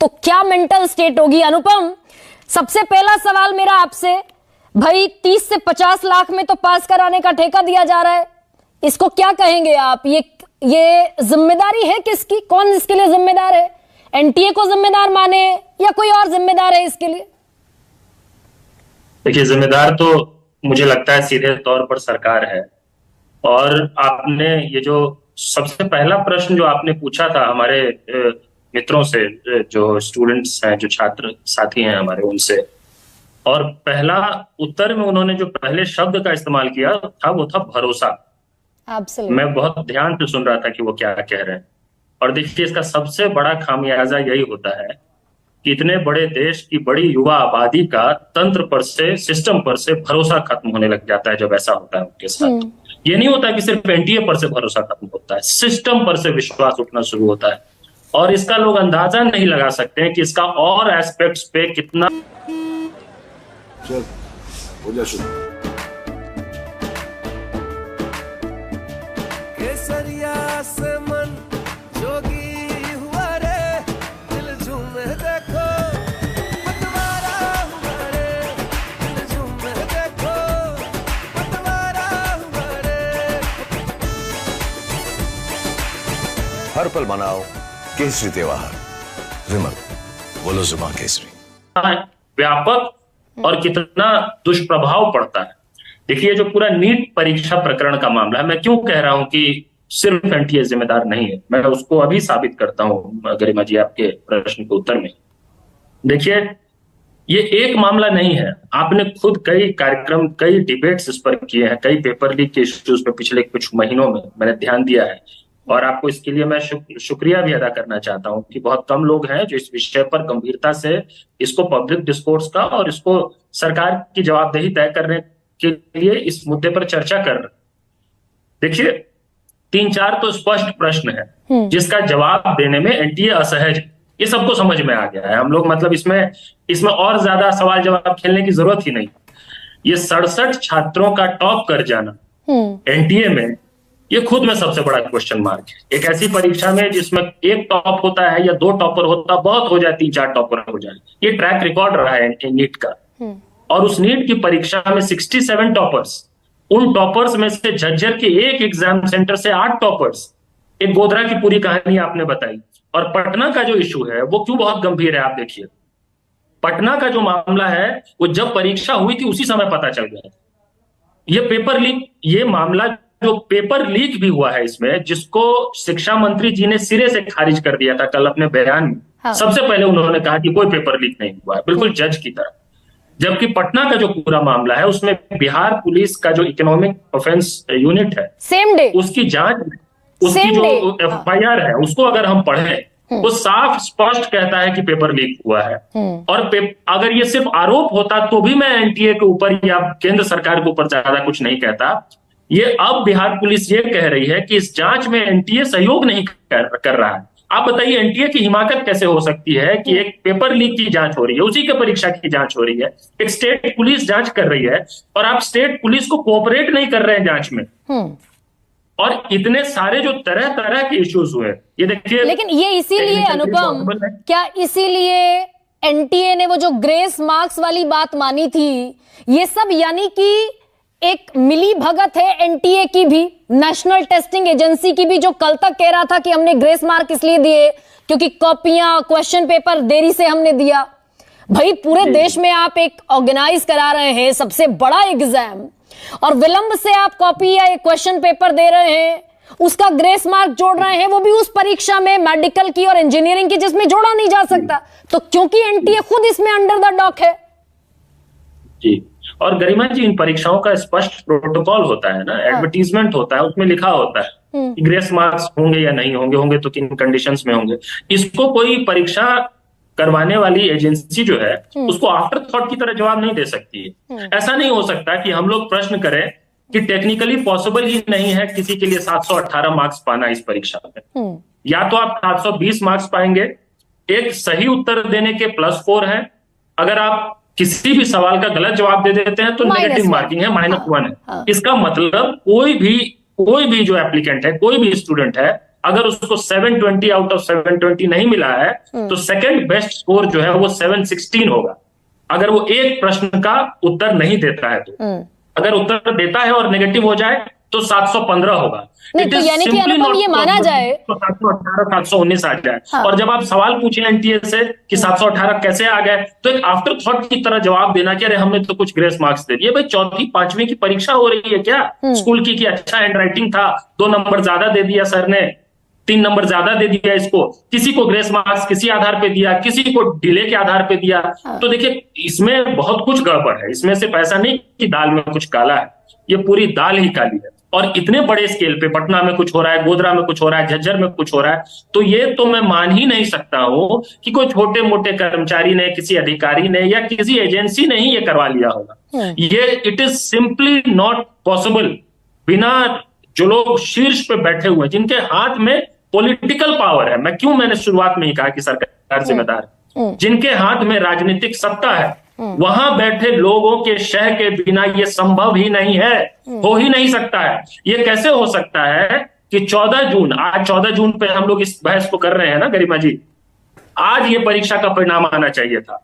तो क्या mental state होगी। अनुपम, सबसे पहला सवाल मेरा आपसे, भाई 30 से 50 लाख में तो पास कराने का ठेका दिया जा रहा है, इसको क्या कहेंगे आप? ये जिम्मेदारी है किसकी? कौन इसके लिए जिम्मेदार है? एनटीए को जिम्मेदार माने या कोई और जिम्मेदार है इसके लिए? देखिए, जिम्मेदार तो मुझे लगता है सीधे तौर पर सरकार है। और आपने ये जो सबसे पहला प्रश्न जो आपने पूछा था हमारे मित्रों से, जो स्टूडेंट्स हैं, जो छात्र साथी हैं हमारे, उनसे, और पहला उत्तर में उन्होंने जो पहले शब्द का इस्तेमाल किया था वो था भरोसा। मैं बहुत ध्यान से सुन रहा था कि वो क्या कह रहे हैं। और देखिए, इसका सबसे बड़ा खामियाजा यही होता है कि इतने बड़े देश की बड़ी युवा आबादी का तंत्र पर से, सिस्टम पर से भरोसा खत्म होने लग जाता है जब ऐसा होता है उनके साथ। ये नहीं होता कि सिर्फ एनटीए पर से भरोसा खत्म होता है, सिस्टम पर से विश्वास उठना शुरू होता है। और इसका लोग अंदाजा नहीं लगा सकते हैं कि इसका और एस्पेक्ट्स पे कितना। चल, हो जा शुरू। केसरिया से मन जोगी हुआ रे, दिल झूमे देखो, पतवारा हुआ रे, दिल झूमे देखो, पतवारा हुआ रे। हर पल मनाओ केसरी त्योहार। विमल, बोलो जुबान केसरी। व्यापक और कितना दुष्प्रभाव पड़ता है। देखिए, जो पूरा नीट परीक्षा प्रकरण का मामला है, मैं क्यों कह रहा हूं कि सिर्फ एनटीए जिम्मेदार नहीं है, मैं उसको अभी साबित करता हूं गरिमा जी आपके प्रश्न के उत्तर में। देखिए, ये एक मामला नहीं है। आपने खुद कई कार्यक्रम, कई डिबेट्स इस पर किए हैं, कई पेपर लीक के इश्यूज पे पिछले कुछ महीनों में मैंने ध्यान दिया है। और आपको इसके लिए मैं शुक्रिया भी अदा करना चाहता हूं कि बहुत कम लोग हैं जो इस विषय पर गंभीरता से इसको पब्लिक डिस्कोर्स का और इसको सरकार की जवाबदेही तय करने के लिए इस मुद्दे पर चर्चा कर रहे। देखिए, 3-4 तो स्पष्ट प्रश्न है जिसका जवाब देने में एनटीए असहज है। ये सबको समझ में आ गया है। हम लोग मतलब इसमें और ज्यादा सवाल जवाब खेलने की जरूरत ही नहीं। ये 67 छात्रों का टॉप कर जाना एनटीए में, ये खुद में सबसे बड़ा क्वेश्चन मार्क है। एक ऐसी परीक्षा में जिसमें एक टॉप होता है या 2 टॉपर होता, बहुत हो जाए 3-4 टॉपर हो जाए, ये ट्रैक रिकॉर्ड रहा है नीट का। और उस नीट की परीक्षा में 67 टॉपर्स, उन टॉपर्स में से झज्जर के एक एग्जाम सेंटर से 8 टॉपर्स। एक गोधरा की पूरी कहानी आपने बताई। और पटना का जो इशू है वो क्यों बहुत गंभीर है, आप देखिए। पटना का जो मामला है वो जब परीक्षा हुई थी उसी समय पता चल गया। ये पेपर लीक, ये मामला जो पेपर लीक भी हुआ है इसमें, जिसको शिक्षा मंत्री जी ने सिरे से खारिज कर दिया था कल अपने बयान में। हाँ। सबसे पहले उन्होंने कहा कि कोई पेपर लीक नहीं हुआ है, बिल्कुल जज की तरह। जबकि पटना का जो पूरा मामला है उसमें बिहार पुलिस का जो इकोनॉमिक ऑफेंस यूनिट है, सेम डे उसकी जांच, उसकी जो एफआईआर है, उसको अगर हम पढ़ें वो साफ स्पष्ट कहता है कि पेपर लीक हुआ है। और अगर ये सिर्फ आरोप होता तो भी मैं एनटीए के ऊपर या केंद्र सरकार के ऊपर ज्यादा कुछ नहीं कहता। ये अब बिहार पुलिस ये कह रही है कि इस जांच में एनटीए सहयोग नहीं कर रहा है। आप बताइए, एनटीए की हिमाकत कैसे हो सकती है कि एक पेपर लीक की जांच हो रही है, उसी के परीक्षा की जांच हो रही है, एक स्टेट पुलिस जांच कर रही है और आप स्टेट पुलिस को कोऑपरेट नहीं कर रहे हैं जांच में। और इतने सारे जो तरह तरह के इश्यूज हुए, ये देखिए। लेकिन ये इसीलिए अनुपम, क्या इसीलिए एनटीए ने वो जो ग्रेस मार्क्स वाली बात मानी थी, ये सब यानी कि एक मिली भगत है एनटीए की भी, नेशनल टेस्टिंग एजेंसी की भी, जो कल तक कह रहा था कि हमने ग्रेस मार्क इसलिए दिए क्योंकि कॉपियां, क्वेश्चन पेपर देरी से हमने दिया। भाई, पूरे देश में आप एक ऑर्गेनाइज करा रहे हैं सबसे बड़ा एग्जाम, और विलंब से आप कॉपी या एक क्वेश्चन पेपर दे रहे हैं, उसका ग्रेस मार्क जोड़ रहे हैं, वो भी उस परीक्षा में मेडिकल की और इंजीनियरिंग की जिसमें जोड़ा नहीं जा सकता। तो क्योंकि एनटीए खुद इसमें अंडर द डॉक है। जी, और गरिमा जी, इन परीक्षाओं का स्पष्ट प्रोटोकॉल होता है ना, एडवर्टीजमेंट होता है, उसमें लिखा होता है कि ग्रेस मार्क्स होंगे या नहीं होंगे, होंगे तो किन कंडीशंस में होंगे। इसको कोई परीक्षा करवाने वाली एजेंसी जो है उसको आफ्टर थॉट की तरह जवाब नहीं दे सकती है। ऐसा नहीं हो सकता कि हम लोग प्रश्न करें कि टेक्निकली पॉसिबल ही नहीं है किसी के लिए 718 मार्क्स पाना इस परीक्षा में। या तो आप 720 मार्क्स पाएंगे, एक सही उत्तर देने के +4 है, अगर आप किसी भी सवाल का गलत जवाब दे देते हैं तो नेगेटिव मार्किंग है, -1 है। इसका मतलब कोई भी जो एप्लीकेंट है, कोई भी स्टूडेंट है, अगर उसको 720 आउट ऑफ 720 नहीं मिला है तो सेकंड बेस्ट स्कोर जो है वो 716 होगा, अगर वो एक प्रश्न का उत्तर नहीं देता है तो। अगर उत्तर देता है और नेगेटिव हो जाए तो 715 होगा। नहीं, तो यानी कि अनुपम ये माना जाए तो 718 719 आ जाए। हाँ। और जब आप सवाल पूछे एनटीए से कि 718 कैसे आ गए, तो एक आफ्टर थॉट की तरह जवाब देना कि अरे हमने तो कुछ ग्रेस मार्क्स दे दिए। भाई चौथी पांचवी की परीक्षा हो रही है क्या स्कूल की, कि अच्छा हैंड राइटिंग था, 2 नंबर ज्यादा दे दिया सर ने, 3 नंबर ज्यादा दे दिया इसको, किसी को ग्रेस मार्क्स किसी आधार पे दिया, किसी को डिले के आधार पे दिया। तो देखिए इसमें बहुत कुछ गड़बड़ है, इसमें सिर्फ ऐसा नहीं कि दाल में कुछ काला है, ये पूरी दाल ही काली है। और इतने बड़े स्केल पे पटना में कुछ हो रहा है, गोधरा में कुछ हो रहा है, झज्जर में कुछ हो रहा है, तो ये तो मैं मान ही नहीं सकता हूं कि कोई छोटे मोटे कर्मचारी ने, किसी अधिकारी ने या किसी एजेंसी ने ही ये करवा लिया होगा। ये it is simply not possible. बिना जो लोग शीर्ष पे बैठे हुए, जिनके हाथ में पॉलिटिकल पावर है, मैंने शुरुआत में ही कहा कि सरकार जिम्मेदार है, जिनके हाथ में राजनीतिक सत्ता है, वहां बैठे लोगों के शह के बिना ये संभव ही नहीं है, हो ही नहीं सकता है। ये कैसे हो सकता है कि 14 जून, आज 14 जून पे हम लोग इस बहस को कर रहे हैं ना गरिमा जी, आज ये परीक्षा का परिणाम आना चाहिए था।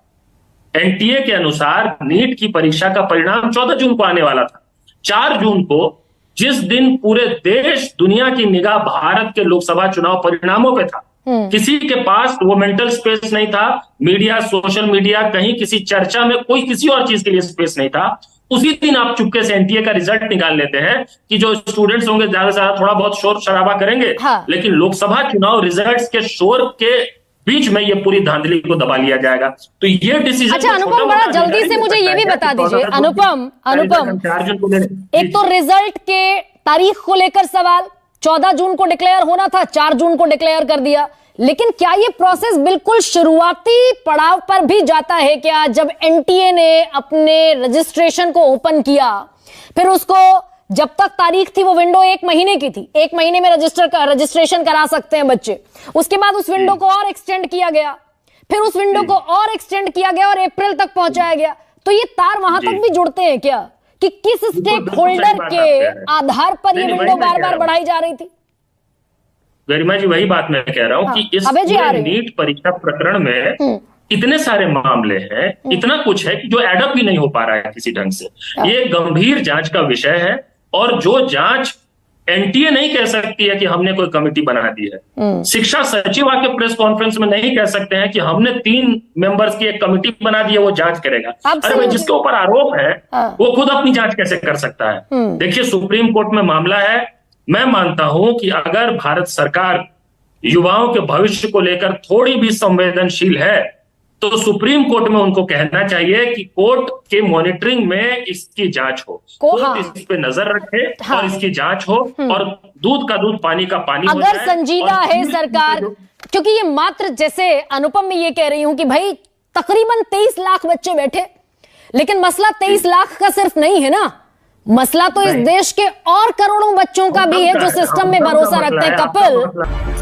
एनटीए के अनुसार नीट की परीक्षा का परिणाम 14 जून को आने वाला था। 4 जून को, जिस दिन पूरे देश दुनिया की निगाह भारत के लोकसभा चुनाव परिणामों पे था, किसी के पास वो मेंटल स्पेस नहीं था, मीडिया, सोशल मीडिया, कहीं किसी चर्चा में कोई किसी और चीज के लिए स्पेस नहीं था। उसी दिन आप चुपके से एनटीए का रिजल्ट निकाल लेते हैं कि जो स्टूडेंट्स होंगे ज्यादा से ज्यादा थोड़ा बहुत शोर शराबा करेंगे, हाँ। लेकिन लोकसभा चुनाव रिजल्ट्स के शोर के बीच में ये पूरी धांधली को दबा लिया जाएगा। तो ये डिसीजन, अच्छा अनुपम, बड़ा जल्दी से मुझे ये भी बता दीजिए अनुपम, एक तो रिजल्ट के तारीख को लेकर सवाल, 14 जून को डिक्लेयर होना था, 4 जून को डिक्लेयर कर दिया, लेकिन क्या ये प्रोसेस बिल्कुल शुरुआती पड़ाव पर भी जाता है क्या? जब एनटीए ने अपने रजिस्ट्रेशन को ओपन किया, फिर उसको जब तक तारीख थी वो विंडो 1 महीने की थी, 1 महीने में रजिस्ट्रेशन करा सकते हैं बच्चे, उसके बाद उस विंडो को और एक्सटेंड किया गया, फिर उस विंडो को और एक्सटेंड किया गया और अप्रैल तक पहुंचाया गया। तो ये तार वहां तक भी जुड़ते हैं क्या कि किस स्टेक होल्डर के आधार पर ये विंडो बार बार बढ़ाई जा रही थी? गरिमा जी वही बात मैं कह रहा हूं कि इस नीट परीक्षा प्रकरण में इतने सारे मामले हैं, इतना कुछ है कि जो एडअप ही नहीं हो पा रहा है किसी ढंग से। ये गंभीर जांच का विषय है, और जो जांच एनटीए नहीं कह सकती है कि हमने कोई कमेटी बना दी है, शिक्षा सचिव आके प्रेस कॉन्फ्रेंस में नहीं कह सकते हैं कि हमने 3 मेंबर्स की एक कमेटी बना दी है, वो जांच करेगा। अरे भाई जिसके ऊपर आरोप है वो खुद अपनी जांच कैसे कर सकता है? देखिए सुप्रीम कोर्ट में मामला है। मैं मानता हूं कि अगर भारत सरकार युवाओं के भविष्य को लेकर थोड़ी भी संवेदनशील है तो सुप्रीम कोर्ट में उनको कहना चाहिए कि कोर्ट के मॉनिटरिंग में इसकी जांच हो, कोर्ट इस पे नजर रखे और इसकी जांच हो, और दूध का दूध पानी का पानी हो अगर संजीदा है सरकार, क्योंकि ये मात्र, जैसे अनुपम मैं ये कह रही हूं कि भाई तकरीबन 23 लाख बच्चे बैठे, लेकिन मसला 23 लाख का सिर्फ नहीं है ना, मसला तो इस देश के और करोड़ों बच्चों का भी है जो सिस्टम में भरोसा रखते हैं। कपिल